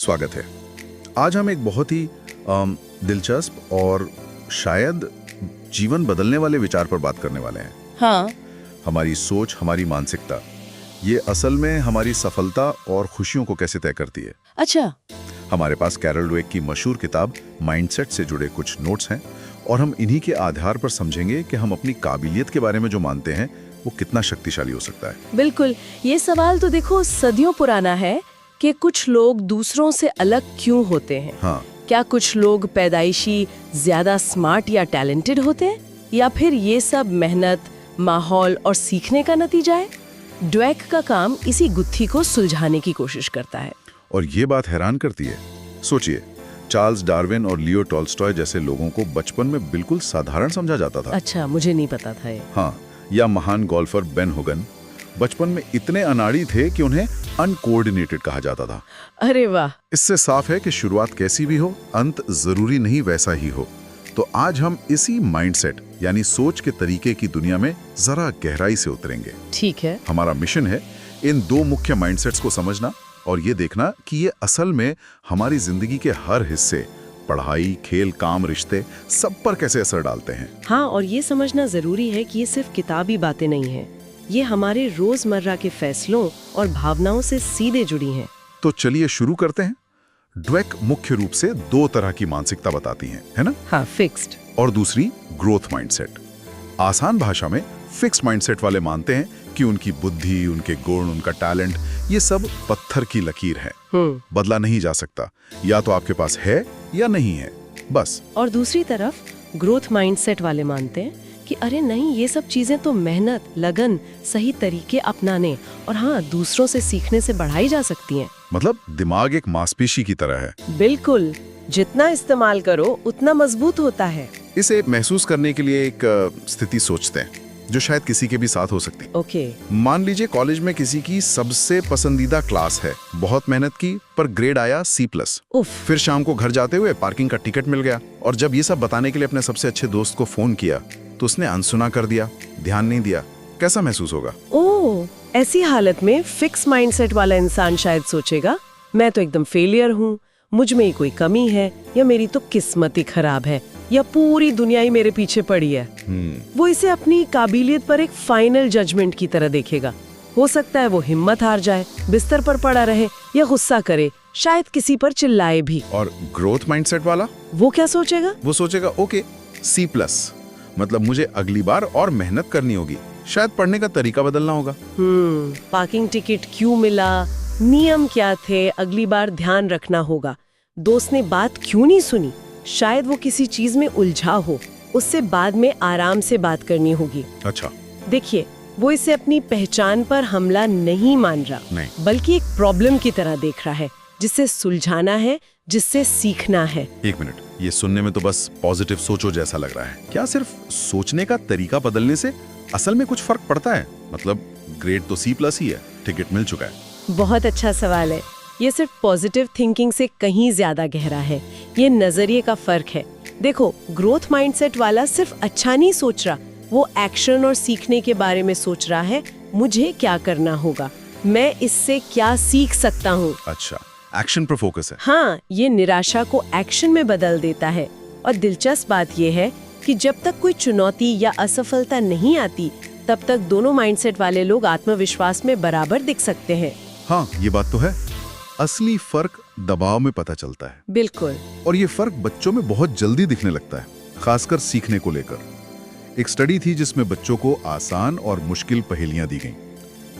स्वागत है। आज हम एक बहुत ही दिलचस्प और शायद जीवन बदलने वाले विचार पर बात करने वाले हैं। हाँ। हमारी सोच, हमारी मानसिकता, ये असल में हमारी सफलता और खुशियों को कैसे तय करती है। अच्छा। हमारे पास कैरल ड्वेक की मशहूर किताब माइंडसेट से जुड़े कुछ नोट्स हैं और हम इन्हीं के आधार पर समझेंगे कि हम अपनी काबिलियत के बारे में जो मानते हैं वो कितना शक्तिशाली हो सकता है। बिल्कुल। ये सवाल तो देखो सदियों पुराना है कि कुछ लोग दूसरों से अलग क्यों होते हैं। हाँ। क्या कुछ लोग पैदाइशी ज्यादा स्मार्ट या टैलेंटेड होते हैं, या फिर ये सब मेहनत, माहौल और सीखने का नतीजा है। ड्वेक का काम इसी गुत्थी को सुलझाने की कोशिश करता है। और ये बात हैरान करती है। सोचिए, चार्ल्स डार्विन और लियो टॉल्स्टॉय जैसे लोगों को बचपन में बिल्कुल साधारण समझा जाता था। अच्छा, मुझे नहीं पता था ये। हाँ, या महान गोल्फर बेन होगन बचपन में इतने अनाड़ी थे कि उन्हें अनकोऑर्डिनेटेड कहा जाता था। अरे वाह। इससे साफ है कि शुरुआत कैसी भी हो, अंत जरूरी नहीं वैसा ही हो। तो आज हम इसी माइंडसेट यानी सोच के तरीके की दुनिया में जरा गहराई से उतरेंगे। ठीक है। हमारा मिशन है इन दो मुख्य माइंडसेट्स को समझना और ये देखना कि ये असल में हमारी जिंदगी के हर हिस्से, पढ़ाई, खेल, काम, रिश्ते, सब पर कैसे असर डालते हैं। हाँ, और ये समझना जरूरी है कि ये सिर्फ किताबी बातें नहीं हैं। ये हमारे रोजमर्रा के फैसलों और भावनाओं से सीधे जुड़ी हैं। तो चलिए शुरू करते हैं। ड्वेक मुख्य रूप से दो तरह की मानसिकता बताती हैं, है ना? हाँ, फिक्स्ड और दूसरी ग्रोथ माइंडसेट। आसान भाषा में फिक्स्ड माइंडसेट वाले मानते हैं कि उनकी बुद्धि, उनके गुण, उनका टैलेंट, ये सब पत्थर की लकीर है, बदला नहीं जा सकता। या तो आपके पास है या नहीं है, बस। और दूसरी तरफ ग्रोथ माइंडसेट वाले मानते हैं कि अरे नहीं, ये सब चीजें तो मेहनत, लगन, सही तरीके अपनाने और हाँ, दूसरों से सीखने से बढ़ाई जा सकती हैं। मतलब दिमाग एक मांसपेशी की तरह है। बिल्कुल, जितना इस्तेमाल करो उतना मजबूत होता है। इसे महसूस करने के लिए एक स्थिति सोचते हैं जो शायद किसी के भी साथ हो सकती है। ओके। मान लीजिए कॉलेज में किसी की सबसे पसंदीदा क्लास है, बहुत मेहनत की पर ग्रेड आया C+। फिर शाम को घर जाते हुए पार्किंग का टिकट मिल गया और जब ये सब बताने के लिए अपने सबसे अच्छे दोस्त को फोन किया तो उसने अनसुना कर दिया, ध्यान नहीं दिया। कैसा महसूस होगा? ओह, ऐसी हालत में फिक्स माइंडसेट वाला इंसान शायद सोचेगा, मैं तो एकदम फेलियर हूँ, मुझ में ही कोई कमी है, या मेरी तो किस्मत ही खराब है, या पूरी दुनिया ही मेरे पीछे पड़ी है। वो इसे अपनी काबिलियत पर एक फाइनल जजमेंट की तरह देखेगा। हो सकता है वो हिम्मत हार जाए, बिस्तर पर पड़ा रहे या गुस्सा करे, शायद किसी पर चिल्लाए भी। और ग्रोथ माइंडसेट वाला वो क्या सोचेगा? वो सोचेगा ओके, C+, मतलब मुझे अगली बार और मेहनत करनी होगी, शायद पढ़ने का तरीका बदलना होगा। पार्किंग टिकट क्यों मिला, नियम क्या थे, अगली बार ध्यान रखना होगा। दोस्त ने बात क्यों नहीं सुनी, शायद वो किसी चीज में उलझा हो, उससे बाद में आराम से बात करनी होगी। अच्छा। देखिए, वो इसे अपनी पहचान पर हमला नहीं मान रहा, नहीं, बल्कि एक प्रॉब्लम की तरह देख रहा है, जिससे सुलझाना है, जिससे सीखना है। एक मिनट, ये सुनने में तो बस पॉजिटिव सोचो जैसा लग रहा है। क्या सिर्फ सोचने का तरीका बदलने से असल में कुछ फर्क पड़ता है? मतलब ग्रेड तो C+ ही है, टिकट मिल चुका है। बहुत अच्छा सवाल है। ये सिर्फ पॉजिटिव थिंकिंग से कहीं ज्यादा गहरा है। ये नजरिए का फर्क है। देखो, ग्रोथ माइंडसेट वाला सिर्फ अच्छा नहीं सोच रहा, वो एक्शन और सीखने के बारे में सोच रहा है। मुझे क्या करना होगा, मैं इससे क्या सीख सकता हूँ। अच्छा, एक्शन पर फोकस है। हाँ, ये निराशा को एक्शन में बदल देता है। और दिलचस्प बात ये है कि जब तक कोई चुनौती या असफलता नहीं आती, तब तक दोनों माइंडसेट वाले लोग आत्मविश्वास में बराबर दिख सकते हैं। हाँ, ये बात तो है। असली फर्क दबाव में पता चलता है। बिल्कुल। और ये फर्क बच्चों में बहुत जल्दी दिखने लगता है, खासकर सीखने को लेकर। एक स्टडी थी जिसमें बच्चों को आसान और मुश्किल पहेलियां दी गईं।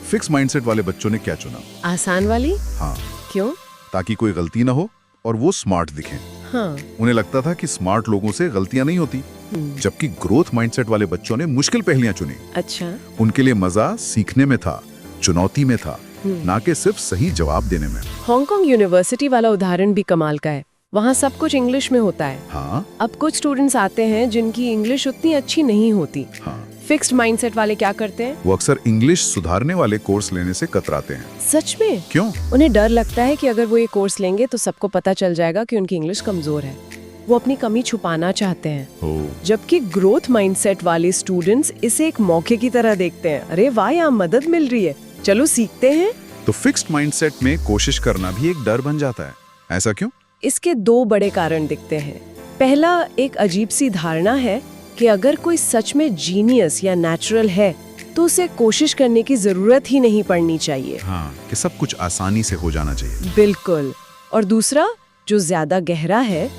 फिक्स माइंडसेट वाले बच्चों ने क्या चुना? आसान वाली। हाँ। क्यों? ताकि कोई गलती ना हो और वो स्मार्ट दिखें। हाँ। उन्हें लगता था कि स्मार्ट लोगों से गलतियां नहीं होती। जबकि ग्रोथ माइंडसेट वाले बच्चों ने मुश्किल पहेलियां चुनी। अच्छा। उनके लिए मजा सीखने में था, चुनौती में था, ना कि सिर्फ सही जवाब देने में। हांगकांग यूनिवर्सिटी वाला उदाहरण भी कमाल का है। वहाँ सब कुछ इंग्लिश में होता है। हाँ। अब कुछ स्टूडेंट्स आते हैं जिनकी इंग्लिश उतनी अच्छी नहीं होती। हाँ। फिक्स्ड माइंडसेट वाले क्या करते हैं? वो अक्सर इंग्लिश सुधारने वाले कोर्स लेने से कतराते हैं। सच में? क्यों? उन्हें डर लगता है कि अगर वो ये कोर्स लेंगे तो सबको पता चल जाएगा कि उनकी इंग्लिश कमजोर है। वो अपनी कमी छुपाना चाहते हैं। जबकि ग्रोथ माइंडसेट वाले स्टूडेंट्स इसे एक मौके की तरह देखते हैं। अरे वाह, यहाँ मदद मिल रही है, चलो सीखते हैं। तो फिक्स्ड माइंडसेट में कोशिश करना भी एक डर बन जाता है। ऐसा क्यों? इसके 2 बड़े कारण दिखते हैं। पहला, एक अजीब सी धारणा है कि अगर कोई सच में जीनियस या नेचुरल है तो उसे कोशिश करने की जरूरत ही नहीं पड़नी चाहिए। हाँ, कि सब कुछ आसानी से हो जाना चाहिए। बिल्कुल। और दूसरा, जो ज्यादा गहरा है,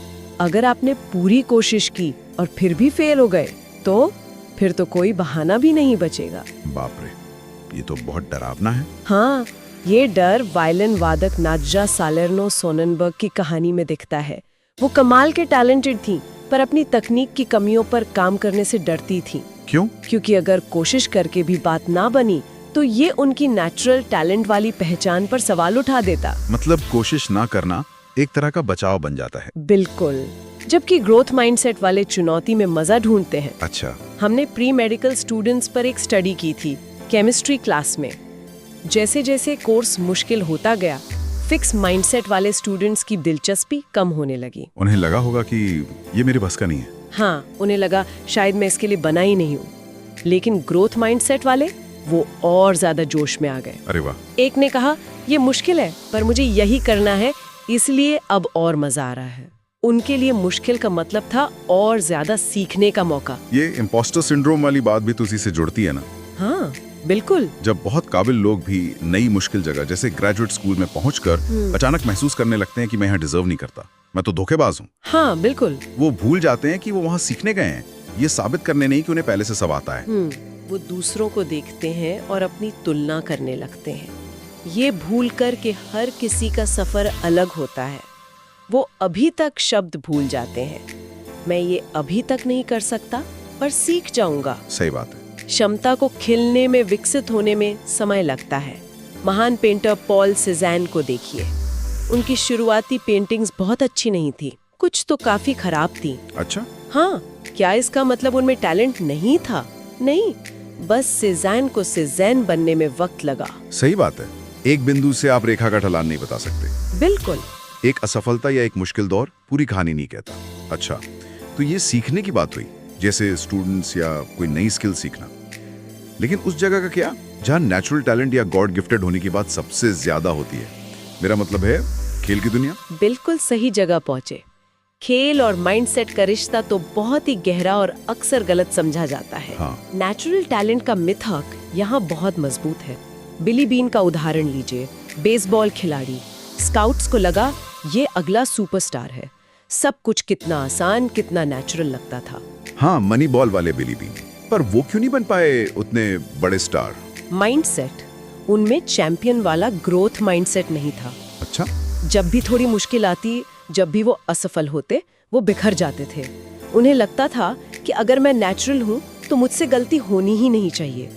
अगर आपने पूरी कोशिश की और फिर भी फेल हो गए तो फिर तो कोई बहाना भी नहीं बचेगा। बाप रे, ये तो बहुत डरावना है। हाँ, ये डर वायलिन वादक नादजा सालेर्नो सोननबर्ग की कहानी में दिखता है। वो कमाल के टैलेंटेड थी, पर अपनी तकनीक की कमियों पर काम करने से डरती थी। क्यों? क्योंकि अगर कोशिश करके भी बात ना बनी तो ये उनकी नेचुरल टैलेंट वाली पहचान पर सवाल उठा देता। मतलब कोशिश ना करना एक तरह का बचाव बन जाता है। बिल्कुल। जबकि ग्रोथ माइंडसेट वाले चुनौती में मजा ढूंढते हैं। अच्छा। हमने प्री मेडिकल स्टूडेंट्स पर एक स्टडी की थी केमिस्ट्री क्लास में। जैसे जैसे कोर्स मुश्किल होता गया, फिक्स माइंडसेट वाले स्टूडेंट्स की दिलचस्पी कम होने लगी। उन्हें लगा होगा कि ये मेरे बस का नहीं है। हाँ, उन्हें लगा शायद मैं इसके लिए बना ही नहीं हूँ। लेकिन ग्रोथ माइंडसेट वाले वो और ज्यादा जोश में आ गए। अरे वाह। एक ने कहा, ये मुश्किल है पर मुझे यही करना है, इसलिए अब और मजा आ रहा है। उनके लिए मुश्किल का मतलब था और ज्यादा सीखने का मौका। ये इम्पोस्टर सिंड्रोम वाली बात भी तो उसी से जुड़ती है ना? हाँ बिल्कुल। जब बहुत काबिल लोग भी नई मुश्किल जगह जैसे ग्रेजुएट स्कूल में पहुंचकर अचानक महसूस करने लगते हैं कि मैं यहाँ डिजर्व नहीं करता, मैं तो धोखेबाज हूँ। हाँ बिल्कुल। वो भूल जाते हैं कि वो वहाँ सीखने गए हैं, ये साबित करने नहीं कि उन्हें पहले से सब आता है। वो दूसरों को देखते हैं और अपनी तुलना करने लगते हैं, ये भूल कर कि हर किसी का सफर अलग होता है। वो अभी तक शब्द भूल जाते हैं, मैं ये अभी तक नहीं कर सकता पर सीख जाऊंगा। सही बात है। क्षमता को खिलने में, विकसित होने में समय लगता है। महान पेंटर पॉल सेज़ैन को देखिए, उनकी शुरुआती पेंटिंग्स बहुत अच्छी नहीं थी, कुछ तो काफी खराब थी। अच्छा। हाँ, क्या इसका मतलब उनमें टैलेंट नहीं था? नहीं, बस सेज़ैन को सेज़ैन बनने में वक्त लगा। सही बात है, एक बिंदु से आप रेखा का ढलान नहीं बता सकते। बिल्कुल। एक असफलता या एक मुश्किल दौर पूरी कहानी नहीं कहता। अच्छा, तो ये सीखने की बात हुई, जैसे स्टूडेंट्स या कोई नई स्किल सीखना। लेकिन उस जगह का क्या जहाँ नेचुरल टैलेंट या गॉड गिफ्टेड होने की बात सबसे ज्यादा होती है? मेरा मतलब है खेल की दुनिया। बिल्कुल सही जगह पहुंचे। खेल और माइंडसेट का रिश्ता तो बहुत ही गहरा और अक्सर गलत समझा जाता है। हाँ। नेचुरल टैलेंट का मिथक यहाँ बहुत मजबूत है। बिली बीन का उदाहरण लीजिए, बेसबॉल खिलाड़ी। स्काउट्स को लगा ये अगला सुपरस्टार है। सब कुछ कितना आसान, कितना नेचुरल लगता था। हाँ, मनी बॉल वाले बिली बीन, पर वो क्यों नहीं बन पाए उतने बड़े स्टार? माइंडसेट, उनमें चैंपियन वाला ग्रोथ माइंडसेट नहीं था। अच्छा। जब भी थोड़ी मुश्किल आती, जब भी वो असफल होते, वो बिखर जाते थे। उन्हें लगता था कि अगर मैं नेचुरल हूँ तो मुझसे गलती होनी ही नहीं चाहिए।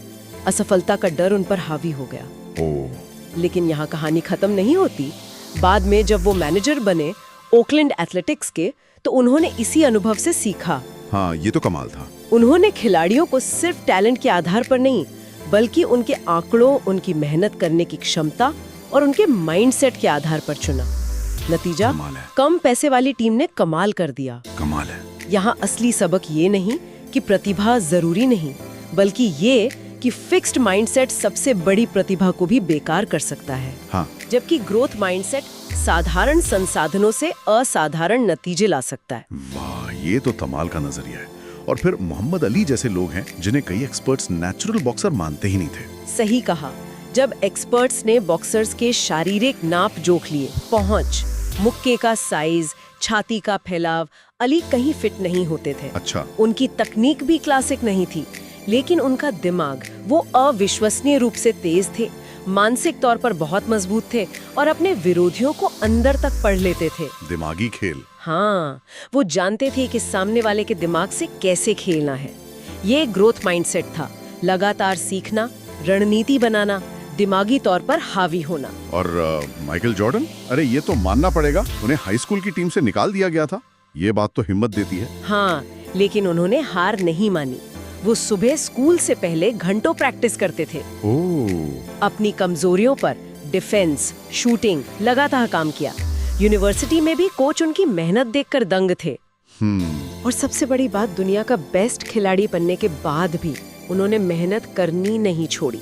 असफलता का डर उन पर हावी हो गया। लेकिन यहाँ कहानी खत्म नहीं होती। बाद में जब वो मैनेजर बने ओकलैंड एथलेटिक्स के, तो उन्होंने इसी अनुभव से सीखा। हाँ, ये तो कमाल था। उन्होंने खिलाड़ियों को सिर्फ टैलेंट के आधार पर नहीं, बल्कि उनके आंकड़ों, उनकी मेहनत करने की क्षमता और उनके माइंडसेट के आधार पर चुना। नतीजा, कम पैसे वाली टीम ने कमाल कर दिया। कमाल है। यहाँ असली सबक ये नहीं कि प्रतिभा जरूरी नहीं, बल्कि ये कि फिक्स्ड माइंडसेट सबसे बड़ी प्रतिभा को भी बेकार कर सकता है। हाँ। जबकि ग्रोथ माइंडसेट साधारण संसाधनों से असाधारण नतीजे ला सकता है। वाह, ये तो कमाल का नजरिया है। और फिर मोहम्मद अली जैसे लोग हैं जिन्हें कई एक्सपर्ट्स नेचुरल बॉक्सर मानते ही नहीं थे। सही कहा। जब एक्सपर्ट्स ने बॉक्सर्स के शारीरिक नाप जोख लिए, पहुंच, मुक्के का साइज, छाती का फैलाव, अली कहीं फिट नहीं होते थे। अच्छा। उनकी तकनीक भी क्लासिक नहीं थी, लेकिन उनका दिमाग, वो अविश्वसनीय रूप से तेज थे, मानसिक तौर पर बहुत मजबूत थे और अपने विरोधियों को अंदर तक पढ़ लेते थे। दिमागी खेल। हाँ, वो जानते थे कि सामने वाले के दिमाग से कैसे खेलना है। ये ग्रोथ माइंडसेट था, लगातार सीखना, रणनीति बनाना, दिमागी तौर पर हावी होना। और माइकल जॉर्डन, अरे ये तो मानना पड़ेगा, उन्हें हाई स्कूल की टीम से निकाल दिया गया था। ये बात तो हिम्मत देती है। हाँ, लेकिन उन्होंने हार नहीं मानी। वो सुबह स्कूल से पहले घंटों प्रैक्टिस करते थे। अपनी कमजोरियों पर, डिफेंस, शूटिंग, लगातार काम किया। यूनिवर्सिटी में भी कोच उनकी मेहनत देखकर दंग थे। और सबसे बड़ी बात, दुनिया का बेस्ट खिलाड़ी बनने के बाद भी उन्होंने मेहनत करनी नहीं छोड़ी।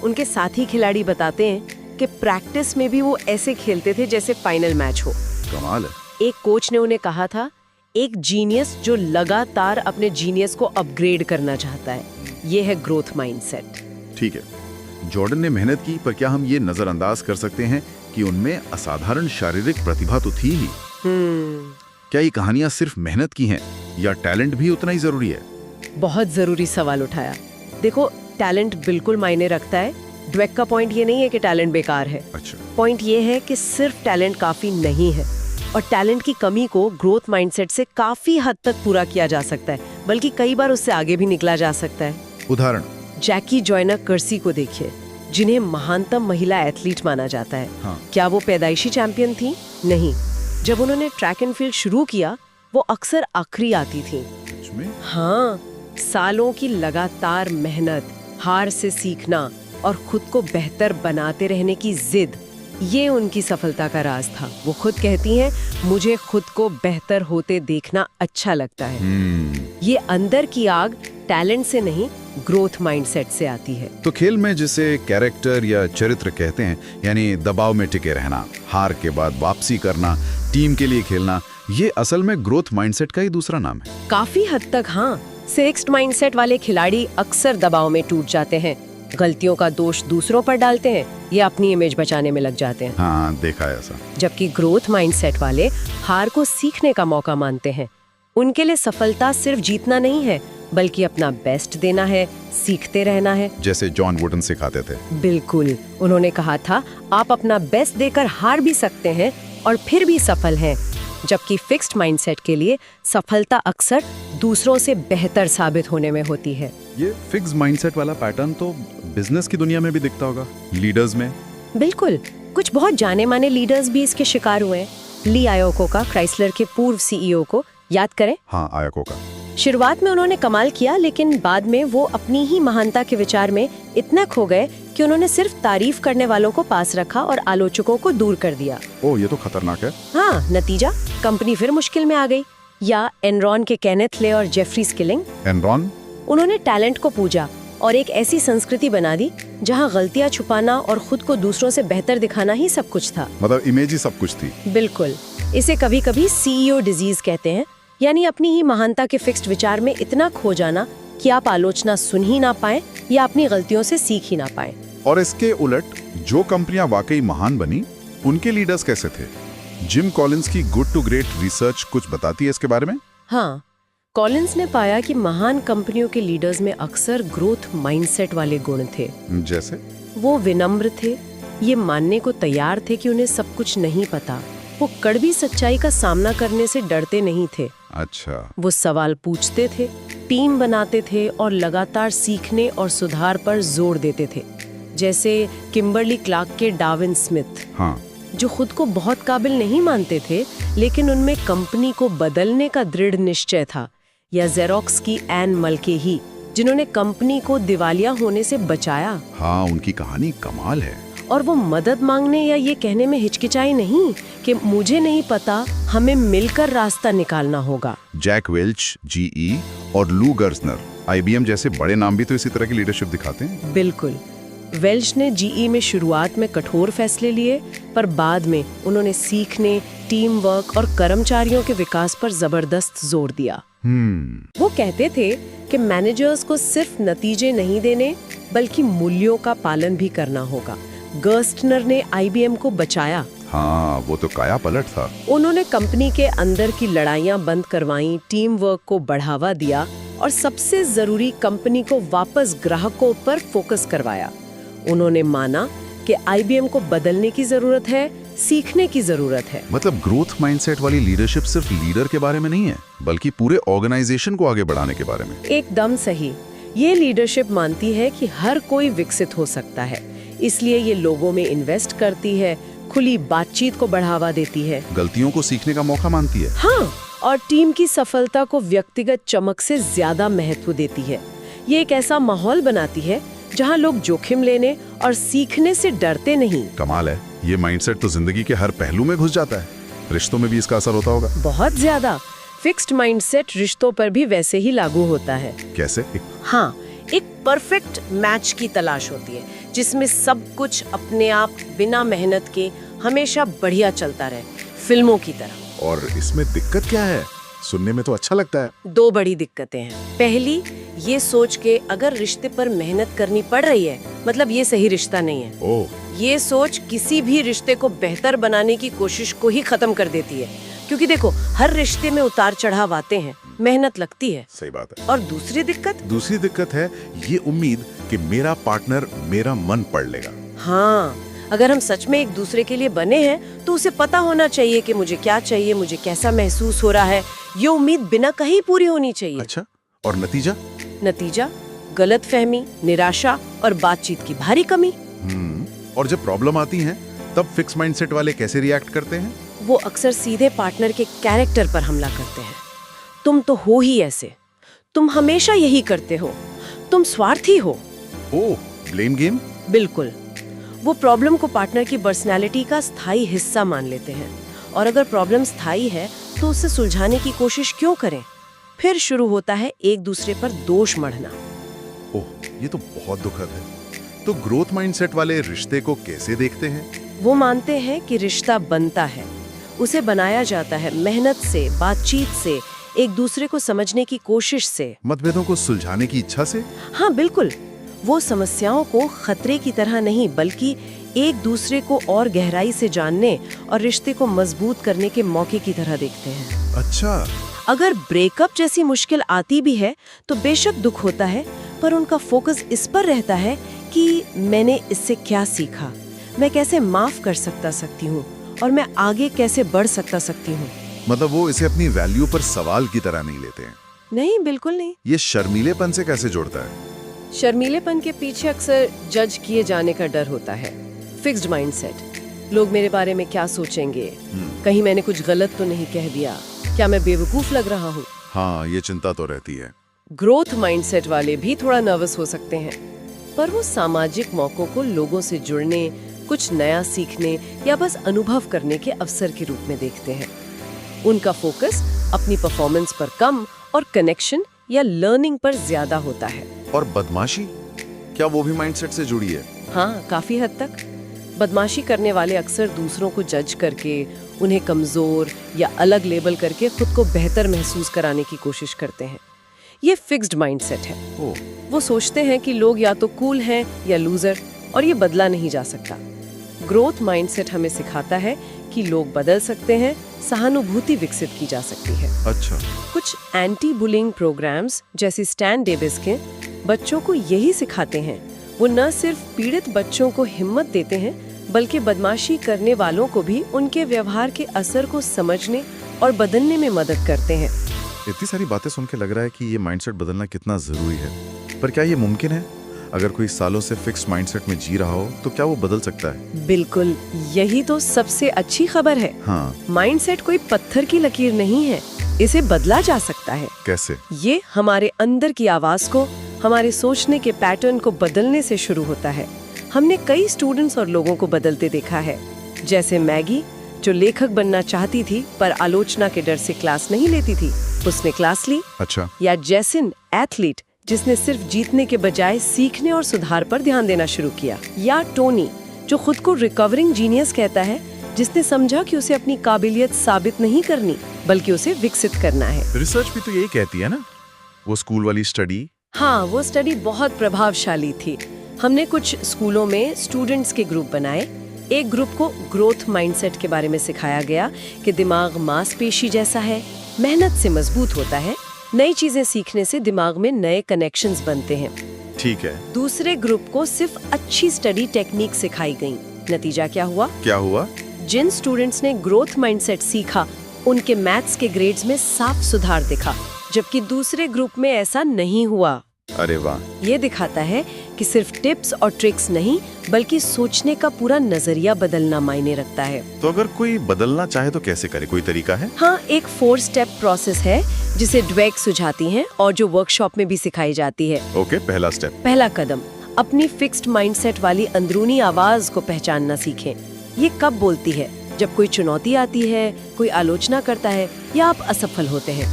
उनके साथी खिलाड़ी बताते हैं कि प्रैक्टिस में भी वो ऐसे खेलते थे जैसे फाइनल मैच हो। कमाल है। एक कोच ने उन्हें कहा था, एक जीनियस जो लगातार अपने जीनियस को अपग्रेड करना चाहता है, ये है ग्रोथ माइंडसेट। ठीक है, जॉर्डन ने मेहनत की, पर क्या हम ये नजरअंदाज कर सकते हैं कि उनमें असाधारण शारीरिक प्रतिभा तो थी ही? क्या ये कहानियां सिर्फ मेहनत की हैं या टैलेंट भी उतना ही जरूरी है? बहुत जरूरी सवाल उठाया। देखो, टैलेंट बिल्कुल मायने रखता है। ड्वेक का पॉइंट ये नहीं है कि टैलेंट बेकार है। अच्छा। पॉइंट ये है कि सिर्फ टैलेंट काफी नहीं है, और टैलेंट की कमी को ग्रोथ माइंडसेट से काफी हद तक पूरा किया जा सकता है, बल्कि कई बार उससे आगे भी निकला जा सकता है। उदाहरण? जैकी जॉयनर कर्सी को देखिए, जिन्हें महानतम महिला एथलीट माना जाता है। हाँ। क्या वो पैदाइशी चैंपियन थी? नहीं। जब उन्होंने ट्रैक एंड फील्ड शुरू किया, वो अक्सर आखिरी आती थी। सच में? हाँ, सालों की लगातार मेहनत, हार से सीखना और खुद को बेहतर बनाते रहने की जिद, ये उनकी सफलता का राज था। वो खुद कहती हैं, मुझे खुद को बेहतर होते देखना अच्छा लगता है। ये अंदर की आग टैलेंट से नहीं, ग्रोथ माइंडसेट से आती है। तो खेल में जिसे कैरेक्टर या चरित्र कहते हैं, यानी दबाव में टिके रहना, हार के बाद वापसी करना, टीम के लिए खेलना, ये असल में ग्रोथ माइंडसेट का ही दूसरा नाम है। काफी हद तक हाँ। फिक्स्ड माइंडसेट वाले खिलाड़ी अक्सर दबाव में टूट जाते हैं, गलतियों का दोष दूसरों पर डालते हैं या अपनी इमेज बचाने में लग जाते हैं। हाँ, देखा है ऐसा। जबकि ग्रोथ माइंडसेट वाले हार को सीखने का मौका मानते हैं। उनके लिए सफलता सिर्फ जीतना नहीं है, बल्कि अपना बेस्ट देना है, सीखते रहना है। जैसे जॉन वुडन सिखाते थे। बिल्कुल, उन्होंने कहा था, आप अपना बेस्ट देकर हार भी सकते हैं और फिर भी सफल हैं। जबकि फिक्स्ड माइंडसेट के लिए सफलता अक्सर दूसरों से बेहतर साबित होने में होती है। ये फिक्स्ड माइंडसेट वाला पैटर्न तो बिजनेस की दुनिया में भी दिखता होगा, लीडर्स में। बिल्कुल, कुछ बहुत जाने माने लीडर्स भी इसके शिकार हुए हैं। ली आयोकोका, क्राइसलर के पूर्व सीईओ को याद करें? हाँ, आयोकोका। शुरुआत में उन्होंने कमाल किया, लेकिन बाद में वो अपनी ही महानता के विचार में इतना खो गए कि उन्होंने सिर्फ तारीफ करने वालों को पास रखा और आलोचकों को दूर कर दिया। ओह, ये तो खतरनाक है। हाँ, नतीजा, कंपनी फिर मुश्किल में आ गई। या एनरॉन के केनेथ ले और जेफरी स्किलिंग। एनरॉन? उन्होंने टैलेंट को पूजा और एक ऐसी संस्कृति बना दी जहाँ गलतियाँ छुपाना और खुद को दूसरों से बेहतर दिखाना ही सब कुछ था। मतलब इमेज ही सब कुछ थी। बिल्कुल। इसे कभी कभी सीईओ डिजीज कहते हैं, यानी अपनी ही महानता के फिक्स्ड विचार में इतना खो जाना कि आप आलोचना सुन ही ना पाएं या अपनी गलतियों से सीख ही ना पाएं। और इसके उलट जो कंपनियां वाकई महान बनी, उनके लीडर्स कैसे थे? जिम कॉलिंस की गुड टू ग्रेट रिसर्च कुछ बताती है इसके बारे में? हाँ, कॉलिंस ने पाया कि महान कंपनियों के लीडर्स में अक्सर ग्रोथ माइंडसेट वाले गुण थे। जैसे? वो विनम्र थे, ये मानने को तैयार थे कि उन्हें सब कुछ नहीं पता। वो कड़वी सच्चाई का सामना करने से डरते नहीं थे। अच्छा। वो सवाल पूछते थे, टीम बनाते थे और लगातार सीखने और सुधार पर जोर देते थे। जैसे किम्बरली क्लार्क के डार्विन स्मिथ। हाँ। जो खुद को बहुत काबिल नहीं मानते थे, लेकिन उनमें कंपनी को बदलने का दृढ़ निश्चय था। या जेरोक्स की एन मल्केही, जिन्होंने कंपनी को दिवालिया होने से बचाया। हाँ, उनकी कहानी कमाल है। और वो मदद मांगने या ये कहने में हिचकिचाई नहीं कि मुझे नहीं पता, हमें मिलकर रास्ता निकालना होगा। जैक वेल्च, जीई और लू गर्सनर, आईबीएम जैसे बड़े नाम भी तो इसी तरह की लीडरशिप दिखाते हैं। बिल्कुल। वेल्च ने जीई में शुरुआत में कठोर फैसले लिए, पर बाद में उन्होंने सीखने, टीम वर्क और कर्मचारियों के विकास पर जबरदस्त जोर दिया। वो कहते थे कि मैनेजर्स को सिर्फ नतीजे नहीं देने, बल्कि मूल्यों का पालन भी करना होगा। गर्स्टनर ने आईबीएम को बचाया। हाँ, वो तो काया पलट था। उन्होंने कंपनी के अंदर की लड़ाइयां बंद करवाईं, टीम वर्क को बढ़ावा दिया और सबसे जरूरी, कंपनी को वापस ग्राहकों पर फोकस करवाया। उन्होंने माना कि आईबीएम को बदलने की जरूरत है, सीखने की जरूरत है। मतलब ग्रोथ माइंडसेट वाली लीडरशिप सिर्फ लीडर के बारे में नहीं है, बल्कि पूरे ऑर्गेनाइजेशन को आगे बढ़ाने के बारे में। एकदम सही। ये लीडरशिप मानती है कि हर कोई विकसित हो सकता है, इसलिए ये लोगों में इन्वेस्ट करती है, खुली बातचीत को बढ़ावा देती है, गलतियों को सीखने का मौका मानती है। हाँ, और टीम की सफलता को व्यक्तिगत चमक से ज्यादा महत्व देती है। ये एक ऐसा माहौल बनाती है जहाँ लोग जोखिम लेने और सीखने से डरते नहीं। कमाल है। ये माइंडसेट तो जिंदगी के हर पहलू में घुस जाता है। रिश्तों में भी इसका असर होता होगा। बहुत ज्यादा। फिक्स्ड माइंडसेट रिश्तों पर भी वैसे ही लागू होता है। कैसे? हाँ, एक परफेक्ट मैच की तलाश होती है, जिसमें सब कुछ अपने आप बिना मेहनत के हमेशा बढ़िया चलता रहे। फिल्मों की तरह। और इसमें दिक्कत क्या है? सुनने में तो अच्छा लगता है। दो बड़ी दिक्कतें हैं। पहली, ये सोच के अगर रिश्ते पर मेहनत करनी पड़ रही है मतलब ये सही रिश्ता नहीं है। ओह। ये सोच किसी भी रिश्ते को बेहतर बनाने की कोशिश को ही खत्म कर देती है, क्योंकि देखो हर रिश्ते में उतार चढ़ाव आते हैं, मेहनत लगती है। सही बात है। और दूसरी दिक्कत है ये उम्मीद कि मेरा पार्टनर मेरा मन पढ़ लेगा। हाँ, अगर हम सच में एक दूसरे के लिए बने हैं तो उसे पता होना चाहिए कि मुझे क्या चाहिए, मुझे कैसा महसूस हो रहा है। ये उम्मीद बिना कहीं पूरी होनी चाहिए। अच्छा, और नतीजा? गलतफहमी, निराशा और बातचीत की भारी कमी। और जब प्रॉब्लम आती है तब फिक्स माइंडसेट वाले कैसे रिएक्ट करते हैं? वो अक्सर सीधे पार्टनर के कैरेक्टर पर हमला करते हैं। तुम तो हो ही ऐसे, तुम हमेशा यही करते हो, तुम स्वार्थी हो। ओह, ब्लेम गेम? बिल्कुल। वो प्रॉब्लम को पार्टनर की पर्सनैलिटी का स्थायी हिस्सा मान लेते हैं, और अगर प्रॉब्लम स्थायी है तो उसे सुलझाने की कोशिश क्यों करें? फिर शुरू होता है एक दूसरे पर दोष मढ़ना। ओह, ये तो बहुत दुखद है। तो ग्रोथ माइंडसेट वाले रिश्ते को कैसे देखते हैं? वो मानते हैं कि रिश्ता बनता है, उसे बनाया जाता है मेहनत से, बातचीत से, एक दूसरे को समझने की कोशिश से, मतभेदों को सुलझाने की इच्छा से। हाँ बिल्कुल। वो समस्याओं को खतरे की तरह नहीं बल्कि एक दूसरे को और गहराई से जानने और रिश्ते को मजबूत करने के मौके की तरह देखते हैं। अच्छा। अगर ब्रेकअप जैसी मुश्किल आती भी है तो बेशक दुख होता है, पर उनका फोकस इस पर रहता है कि मैंने इससे क्या सीखा, मैं कैसे माफ कर सकती हूँ और मैं आगे कैसे बढ़ सकती हूँ। मतलब वो इसे अपनी वैल्यू पर सवाल की तरह नहीं लेते हैं? नहीं, बिल्कुल नहीं। ये शर्मीलेपन से कैसे जोड़ता है? शर्मीलेपन के पीछे अक्सर जज किए जाने का डर होता है। फिक्स्ड माइंडसेट, लोग मेरे बारे में क्या सोचेंगे, कहीं मैंने कुछ गलत तो नहीं कह दिया, क्या मैं बेवकूफ लग रहा हूँ। हाँ, ये चिंता तो रहती है। ग्रोथ माइंडसेट वाले भी थोड़ा नर्वस हो सकते हैं, पर वो सामाजिक मौकों को लोगों से जुड़ने, कुछ नया सीखने या बस अनुभव करने के अवसर के रूप में देखते हैं। उनका फोकस अपनी परफॉर्मेंस पर कम और कनेक्शन या लर्निंग पर ज्यादा होता है। और बदमाशी, क्या वो भी माइंडसेट से जुड़ी है? हाँ, काफी हद तक। बदमाशी करने वाले अक्सर दूसरों को जज करके, उन्हें कमजोर या अलग लेबल करके खुद को बेहतर महसूस कराने की कोशिश करते हैं। ये फिक्स्ड माइंडसेट है। वो सोचते हैं कि लोग या तो कूल हैं या लूजर, और ये बदला नहीं जा सकता। ग्रोथ माइंडसेट हमें सिखाता है कि लोग बदल सकते हैं, सहानुभूति विकसित की जा सकती है। अच्छा। कुछ एंटी बुलिंग प्रोग्राम्स जैसे स्टैन डेविस के बच्चों को यही सिखाते हैं। वो न सिर्फ पीड़ित बच्चों को हिम्मत देते हैं बल्कि बदमाशी करने वालों को भी उनके व्यवहार के असर को समझने और बदलने में मदद करते हैं। इतनी सारी बातें सुन के लग रहा है कि ये माइंडसेट बदलना कितना जरूरी है। पर क्या ये मुमकिन है? अगर कोई सालों से फिक्स माइंडसेट में जी रहा हो तो क्या वो बदल सकता है? बिल्कुल, यही तो सबसे अच्छी खबर है। हाँ। माइंडसेट कोई पत्थर की लकीर नहीं है, इसे बदला जा सकता है। कैसे? ये हमारे अंदर की आवाज को, हमारे सोचने के पैटर्न को बदलने से शुरू होता है। हमने कई स्टूडेंट्स और लोगों को बदलते देखा है, जैसे मैगी जो लेखक बनना चाहती थी पर आलोचना के डर से क्लास नहीं लेती थी, उसने क्लास ली। अच्छा। या जैसिन, एथलीट जिसने सिर्फ जीतने के बजाय सीखने और सुधार पर ध्यान देना शुरू किया। या टोनी जो खुद को रिकवरिंग जीनियस कहता है, जिसने समझा कि उसे अपनी काबिलियत साबित नहीं करनी बल्कि उसे विकसित करना है। रिसर्च भी तो यही कहती है ना, वो स्कूल वाली स्टडी। हाँ, वो स्टडी बहुत प्रभावशाली थी। हमने कुछ स्कूलों में स्टूडेंट्स के ग्रुप बनाए। एक ग्रुप को ग्रोथ माइंडसेट के बारे में सिखाया गया कि दिमाग मांसपेशी जैसा है, मेहनत से मजबूत होता है, नई चीजें सीखने से दिमाग में नए कनेक्शंस बनते हैं। ठीक है। दूसरे ग्रुप को सिर्फ अच्छी स्टडी टेक्निक सिखाई गई। नतीजा क्या हुआ? जिन स्टूडेंट्स ने ग्रोथ माइंडसेट सीखा, उनके मैथ्स के ग्रेड्स में साफ सुधार दिखा, जबकि दूसरे ग्रुप में ऐसा नहीं हुआ। अरे वाह! ये दिखाता है कि सिर्फ टिप्स और ट्रिक्स नहीं बल्कि सोचने का पूरा नजरिया बदलना मायने रखता है। तो अगर कोई बदलना चाहे तो कैसे करे? कोई तरीका है? हाँ, एक 4 स्टेप प्रोसेस है जिसे ड्वेक सुझाती हैं और जो वर्कशॉप में भी सिखाई जाती है। ओके, पहला स्टेप। पहला कदम, अपनी फिक्स्ड माइंडसेट वाली अंदरूनी आवाज को पहचानना सीखें। ये कब बोलती है? जब कोई चुनौती आती है, कोई आलोचना करता है या आप असफल होते हैं।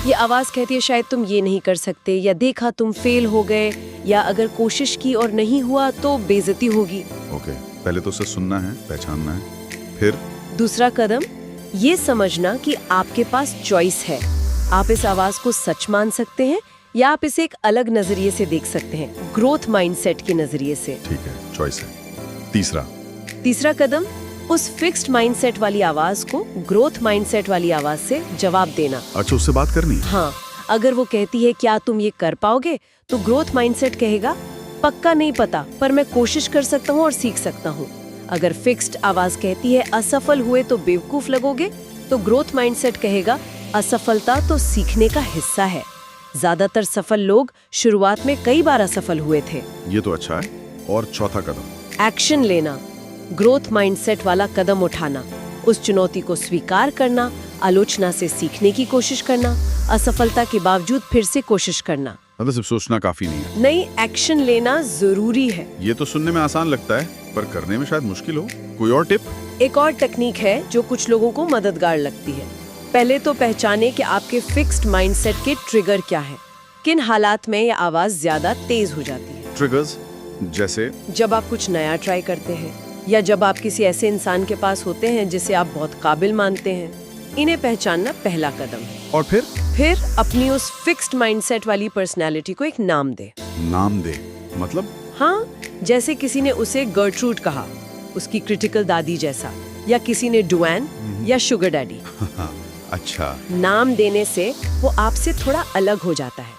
ये आवाज कहती है शायद तुम ये नहीं कर सकते, या देखा तुम फेल हो गए, या अगर कोशिश की और नहीं हुआ तो बेइज्जती होगी। ओके, पहले तो उसे सुनना है, पहचानना है। फिर दूसरा कदम, ये समझना कि आपके पास चॉइस है। आप इस आवाज को सच मान सकते हैं या आप इसे एक अलग नजरिए से देख सकते हैं, ग्रोथ माइंडसेट के नजरिए से। ठीक है, चॉइस है। तीसरा कदम, उस फिक्स्ड माइंडसेट वाली आवाज को ग्रोथ माइंडसेट वाली आवाज से जवाब देना। अच्छा, उससे बात करनी? हाँ, अगर वो कहती है क्या तुम ये कर पाओगे, तो ग्रोथ माइंडसेट कहेगा पक्का नहीं पता, पर मैं कोशिश कर सकता हूँ और सीख सकता हूँ। अगर फिक्स्ड आवाज कहती है असफल हुए तो बेवकूफ लगोगे, तो ग्रोथ माइंडसेट कहेगा असफलता तो सीखने का हिस्सा है। ज्यादातर सफल लोग शुरुआत में कई बार असफल हुए थे। ये तो अच्छा है। और चौथा कदम, एक्शन लेना, ग्रोथ माइंडसेट वाला कदम उठाना, उस चुनौती को स्वीकार करना, आलोचना से सीखने की कोशिश करना, असफलता के बावजूद फिर से कोशिश करना। मतलब सिर्फ सोचना काफी नहीं है। नहीं, एक्शन लेना जरूरी है। ये तो सुनने में आसान लगता है, पर करने में शायद मुश्किल हो। कोई और टिप? एक और टेक्निक है जो कुछ लोगों को मददगार लगती है। पहले तो पहचाने कि आपके फिक्स्ड माइंडसेट के ट्रिगर क्या है। किन हालात में यह आवाज ज्यादा तेज हो जाती है। ट्रिगर्स जैसे? जब आप कुछ नया ट्राई करते हैं, या जब आप किसी ऐसे इंसान के पास होते हैं जिसे आप बहुत काबिल मानते हैं। इन्हें पहचानना पहला कदम है। और फिर अपनी उस फिक्स्ड माइंडसेट वाली पर्सनैलिटी को एक नाम दे। नाम दे मतलब? हाँ, जैसे किसी ने उसे गर्ट्रूड कहा, उसकी क्रिटिकल दादी जैसा, या किसी ने डुआन या शुगर डैडी। अच्छा। नाम देने से वो आपसे थोड़ा अलग हो जाता है।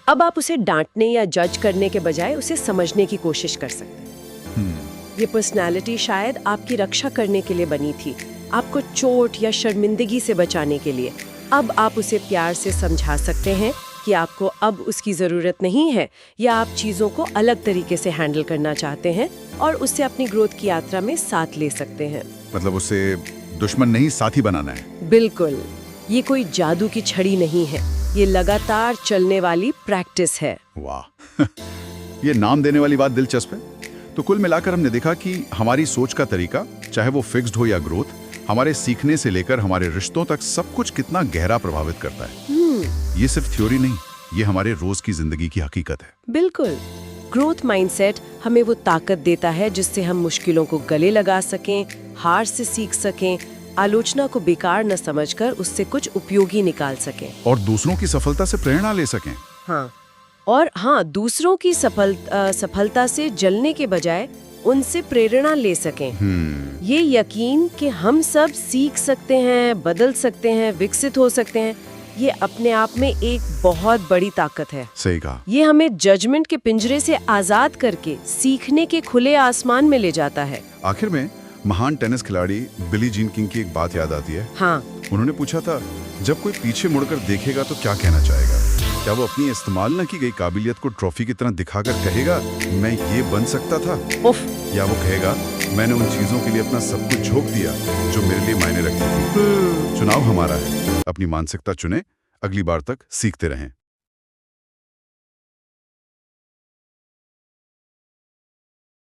अब आप उसे डांटने या जज करने के बजाय उसे समझने की कोशिश कर सकते हैं। ये पर्सनालिटी शायद आपकी रक्षा करने के लिए बनी थी, आपको चोट या शर्मिंदगी से बचाने के लिए। अब आप उसे प्यार से समझा सकते हैं कि आपको अब उसकी जरूरत नहीं है, या आप चीजों को अलग तरीके से हैंडल करना चाहते हैं और उससे अपनी ग्रोथ की यात्रा में साथ ले सकते हैं। मतलब उसे दुश्मन नहीं, साथी बनाना है। बिल्कुल, ये कोई जादू की छड़ी नहीं है, ये लगातार चलने वाली प्रैक्टिस है। वाह ये नाम देने वाली बात दिलचस्प है। तो कुल मिलाकर हमने देखा कि हमारी सोच का तरीका, चाहे वो फिक्स्ड हो या ग्रोथ, हमारे सीखने से लेकर हमारे रिश्तों तक सब कुछ कितना गहरा प्रभावित करता है। ये सिर्फ थ्योरी नहीं, ये हमारे रोज की जिंदगी की हकीकत है। बिल्कुल, ग्रोथ माइंडसेट हमें वो ताकत देता है जिससे हम मुश्किलों को गले लगा सकें, हार से सीख सकें, आलोचना को बेकार न समझकर उससे कुछ उपयोगी निकाल सकें, और दूसरों की सफलता से प्रेरणा ले सकें। दूसरों की सफलता से जलने के बजाय उनसे प्रेरणा ले सकें। ये यकीन कि हम सब सीख सकते हैं, बदल सकते हैं, विकसित हो सकते हैं, ये अपने आप में एक बहुत बड़ी ताकत है। सही कहा। ये हमें जजमेंट के पिंजरे से आजाद करके सीखने के खुले आसमान में ले जाता है। आखिर में महान टेनिस खिलाड़ी बिली जीन किंग की एक बात याद आती है। हाँ, उन्होंने पूछा था, जब कोई पीछे मुड़कर देखेगा तो क्या कहना चाहेगा? क्या वो अपनी इस्तेमाल न की गई काबिलियत को ट्रॉफी की तरह दिखाकर कहेगा, मैं ये बन सकता था? या वो कहेगा, मैंने उन चीजों के लिए अपना सब कुछ झोंक दिया जो मेरे लिए मायने रखती थी। चुनाव हमारा है, अपनी मानसिकता चुने, अगली बार तक सीखते रहें।